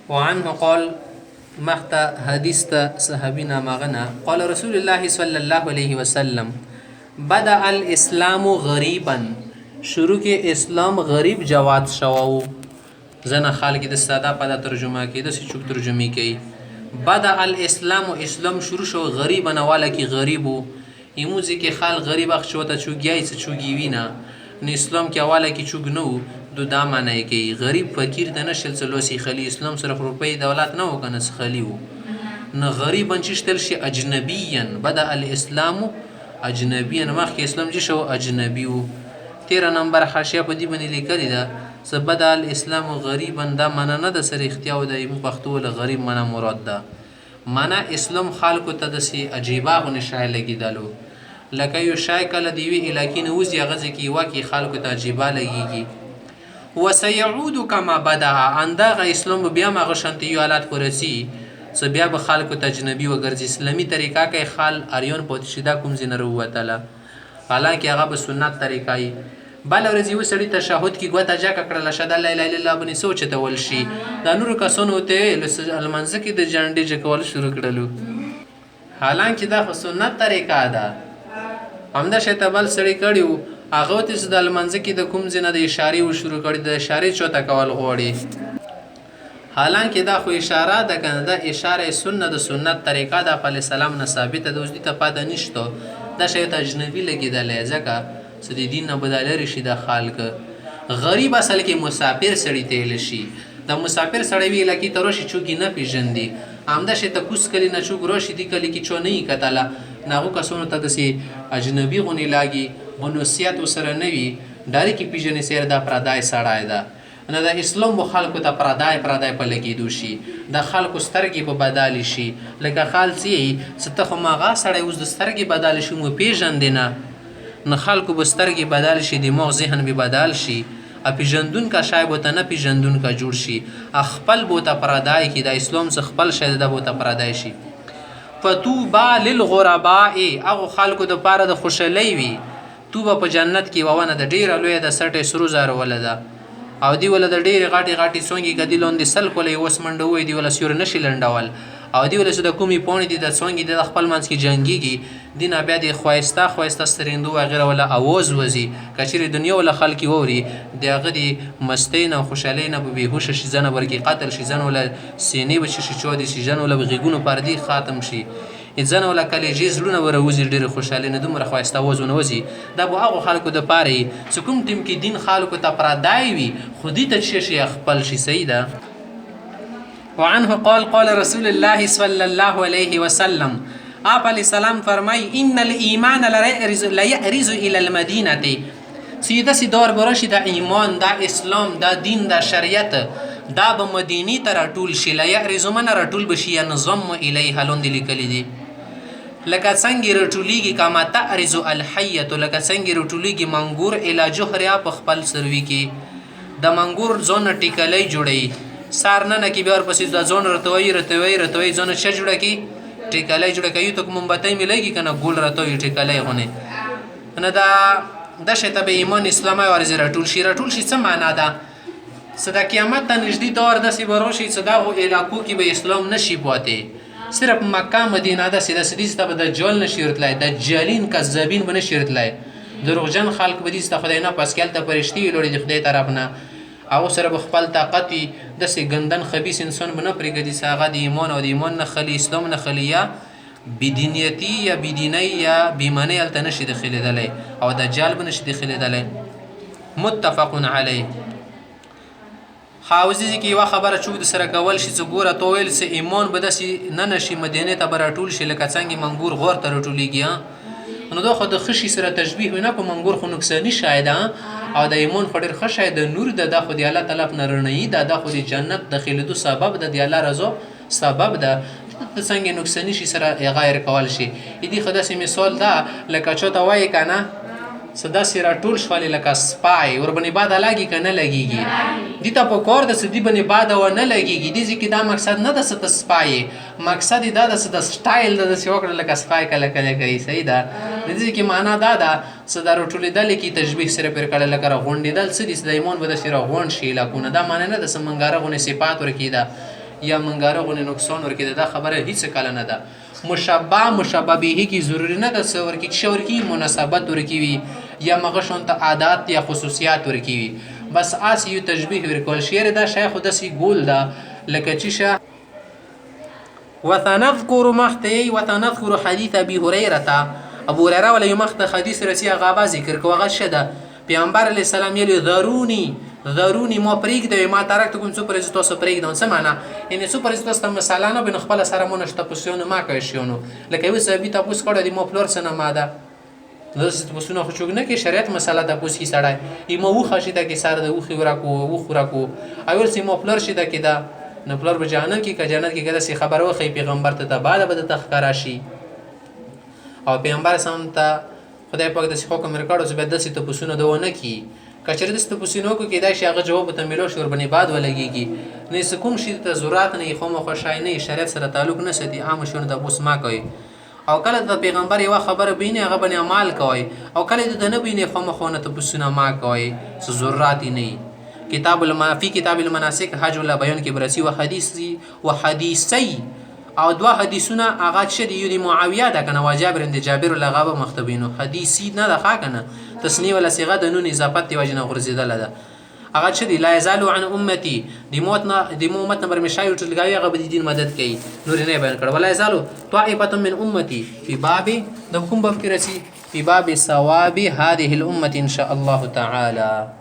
وعنه قال مخت حديث صحابينا مغنى قال رسول الله صلى الله عليه وسلم بدأ الاسلام غریبا شروع کې اسلام غریب جواد شوو زنه خلک د ساده په ترجمه کې د سچوک ترجمه کوي بدأ الاسلام اسلام شروع شو غریبا والا کې غریبو ایموزي کې خال غریب اخ شو ته چوګیای څه چوګی وینا نو اسلام کې والا کې چوګ نو دو دا معنی کوي غریب فقیر د نشل څلوسی خلی اسلام صرف روپی دولت نه وکنه خلی وو نه غریب انچشتل شي اجنبيا بدأ الاسلام اجنبيا مخکې اسلام چې شو اجنبي وو 13 نمبر حاشیه په دې باندې لیکلی ده بدأ الاسلام غریبا دا معنی نه د سر اختیاو د پښتو له غریب معنی مراد ده معنی اسلام خلکو ته د سي عجیبه غو نشای لګیدلو لکه یو شای کله دیوی الهی نه وزي غزه کی واکي خلکو ته عجیبه لګیږي وسيعود كما بدا اندغه اسلام بیا مغه شانتی حالت پرسي س بیا به خلکو ته اجنبي وګرځي اسلامي طریقه کې خال اریون پوت شیدا کوم زین وروتله حالانکه هغه به سنت طریقای بل ورځي وسړي تشهود کې ګوته جا کړل شهدا لا اله الا الله باندې سوچ ته ول شي دا نور کسونو ته المنځ کې د جنډي جکول شروع کړلو حالانکه دا سنت طریقه ده همدا شته بل سړي کړیو هغه ته د المنځ کې د کوم زنه د اشاره و شروع کړي د اشاره چوته کول غوړي حالانکه دا خو اشاره ده کنه دا اشاره سنت د سنت طریقه د خپل سلام نه ثابت ده اوس دي ته پاده نشته دا شی ته اجنبي لګیدل ځکه سدي دین نه بدل رشي د خالق غریب اصل کې مسافر سړی ته لشي د مسافر سړی وی لکه تروشي چوګي نه پیژندي امدا شي ته کوس کلی نه چوګ روشي دی کلی کې چو نه کتاله ناغو کسونو ته د سي اجنبي غونی لاګي بنوسیات وسره نوي ډاری کې پیژنې سیر د پردای سړای ده نه د اسلام خلکو ته پردای په لګیدو شي د خلکو سترګې په بدل شي لکه خالصي ستخه ماغه سړی اوس د سترګې بدل شي مو پیژندنه نه خلکو بسترګې بدل شي دماغ ذهن به بدل شي اپیژندون کا شای بوته نه پیژندون کا جوړ شي خپل بوته پردای کی د اسلام څخه خپل شای د بوته پردای شي فتوبا للغرباء هغه خلکو د پاره د خوشالۍ وي توبه په جنت کې وونه د ډیره لوی د سټه سرو زار ولدا او دی ول د ډیره غاټي سونګي کدی لوند سل کولې وسمنډ وې دی ول سور نشي لنډول او دی ول د کومي پونې دي د سونګي د خپل منځ کې جنگيږي دین بیا د خواسته ستریندو وغیرہ ولا اواز وزي کچری دنیا ولا خلک ووري دغه دی مستین او خوشالۍ نه به هوش شي زنه ورکی قتل شي زنه ولا سینې بشي شي چودي شي زنه ولا غیګونو پردي خاتم شي ځنه ولا کلیجی زلونه وروزي ډېر خوشاله نه دومره خواسته وزونه وزي دا به هغه خلکو د پاره سکم ټیم کې دین خلکو ته پردای وي خودی ته شي خپل شي سیده وعنه قال رسول الله صلى الله عليه وسلم آپ علیہ السلام فرمای ان الايمان لا يعرض الى المدینه سیده سی دور برشي د ایمان د اسلام د دین د شریعت دا به مدینی ته راټول شي لا يعرض من راټول بشي نظم الیها لوند لیکلی دي لکه څنګه راټولیږي کما تعرض الحیه لکه څنګه راټولیږي منګور الی جوهریا په خپل سروي کې د منګور ځون ټیکلې جوړي سارنه نه کې بیا ورپسې د ځون رتوي ځون څه جوړه کی ټیکلې جوړه کوي ته کوم بتای ملګي کنه ګول رتوي ټیکلې غونه نه دا شته به ایمان اسلام او ارزه راټول شي څه معنا ده صدا قیامت ته نږدې دور د سی بروشي صدا او علاقو کې به اسلام نشي پاتې صرف مکه مدینه ده سیده ته به د جول نشیرتلای د جالین کذابین بنه شیرتلای دروغجن خلق به دې خدای نه پاسکل ته پرشتي لوري د خدای طرف نه او سره خپل طاقت د سي ګندن خبيث انسان بنه پرګدي ساغه د ایمان او د ایمان نه خلی اسلام نه خلیا بدینیتی یا بدینی یا بیمانی التنشي داخلي دلی او د جال بنشي داخلي دلی متفق علی حاوزی کی وا خبره چوک د سره کول شي ګوره تویل سه ایمان بدسي نه نشي مدینه ته برټول شي لکه څنګه منګور غور ته رټولېږي نو دا خو د خشي سره تشبیه نه په منګور خو نقصانی شاید او د ایمان خډر خشه د نور د خو دی الله تعالی نه رڼی د خو دی جنت داخلي دو سبب د دی الله رضا سبب ده څنګه نقصانی شي سره غیر کول شي دې خدای سي مثال ده لکه چوته وای کنه صدا سره ټول شوالې لکه سپای ور باندې باد لګي کنه لګيږي دي ته په کور د سدي باندې باد و نه لګيږي دي ځکه دا مقصد نه د ست سپای مقصد دا د ست سټایل د سیوکړه لکه سپای کله کله کوي صحیح ده د دې کې معنا دا صدا ټول د لکی تشبیه سره پر کړه لکه غونډې دل سدي د ایمان بده سره غونډ شي لکونه دا معنی نه د سمنګاره غونې صفات ورکیدا یا منګاره غونې نقصان ورکړي دا خبره هیڅ کله نه ده. مشبه به کی ضروری نه ده څه ورکړي چې ورکړي مناسبت ورکوي یا مغه شونته عادات یا خصوصیات ورکوي بس آس یو تشبیه ورکول شعر دا شیخ دسی ګول ده لکه چې وتنذكر مخته وتنذكر حديث ابي هريره ابو هريره ولا يمخت حديث رسي غابا ذکر کوغه شده پیغمبر علی السلام یلی ضرونی ما پرېږدوي ما ترکتکم څو پرې تاسو پرېږدم څه معنا یعنی څو پرې تاسو مثلا نه بن خپل سره مونږ تاسو ما کوي شنو لکه یو صاحب تاسو کړه دی مو فلور سره ما ده داسې تاسو نه خوشوګ نه کې شریعت مسله تاسو کی سړی ایمو و خشیده کې سره د وخي ورکو اول سي مو فلور شیده کې دا نه فلور به جهنم کې که جنت کې کله سي خبر وخی پیغمبر ته بعد به تخکرا شي او پیغمبر سم ته خدای پاک د حکم ورکړو چې به داسې تاسو نه دوونه کی کچره د تاسو کو کې دا شي هغه جواب ته ملو شور بنی بعد ولګيږي نه سکوم شي ته ضرورت نه خو مخ خوشای نه شریعت سره تعلق نه سدي عام شونه د بوس ما کوي او کله د پیغمبر یو خبره بینه هغه باندې عمل کوي او کله د نه بینه خو مخ نه تاسو نه ما کوي ضرورت نه کتاب المناسک حج الله بیان کې برسی او حدیثی او دوا حدیثونه هغه چې دی یو د معاویه ده کنه واجب رند جابر لغابه مختبینو حدیثی نه ده کنه تسنیه ولا صيغه د نون اضافت دی وجنه غرزیدل ده هغه چې دی لا یزالو عن امتی د موت نمبر مشایو تلګاوی هغه به دین مدد کوي نور نه بیان کړه ولا یزالو طائفه من امتی فی باب د کوم باب کې رسی فی باب ثواب هذه الامه ان شاء الله تعالی.